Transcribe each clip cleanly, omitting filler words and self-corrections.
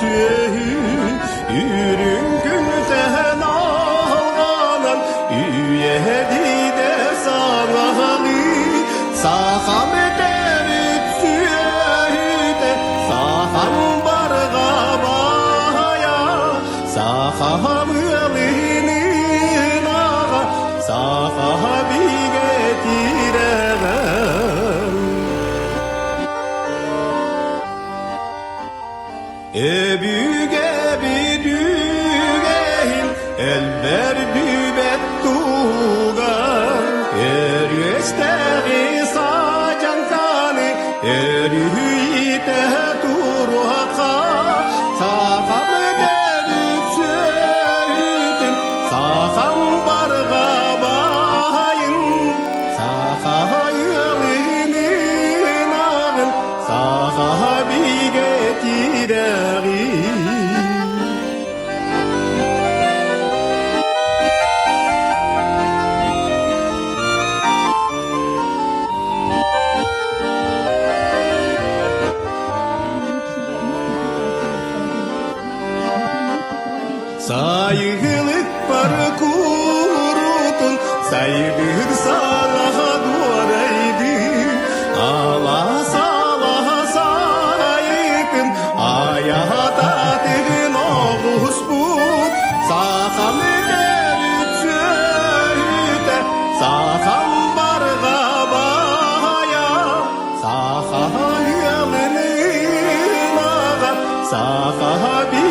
süeyi ürün günten alganan üyedi de sağalı sağam ederip süeyi de sağam barga baya sağam ılinin ağa sağabi getiremem Ebüge bidügehil elber bübet tuğan Erüesteri sacan kani erüyite turhaka Sağam derip söytin sağam barga bayın Sağayılinin ağın sağabi getireğin Sayılık var kurutun sayılır salaha duvaraydı ala salaha sayıkın ayata tığın oğuz bu sağam ederip söğüte sağam barga baya sağayalının ağa sağabi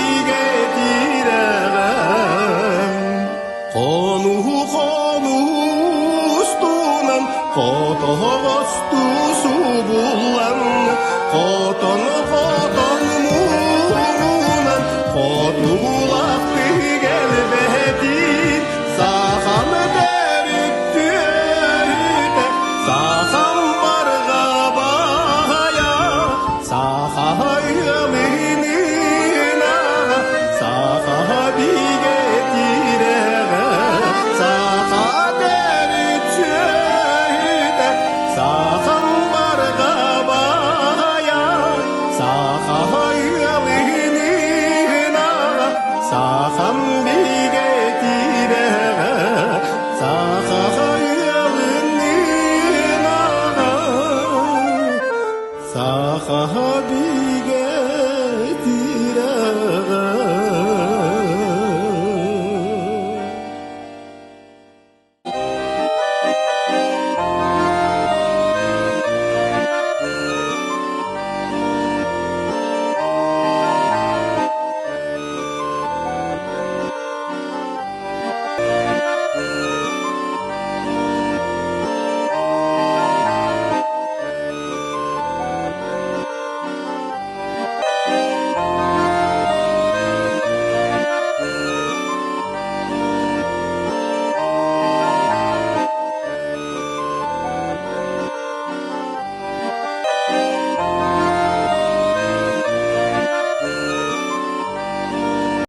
Konu üstünem, koto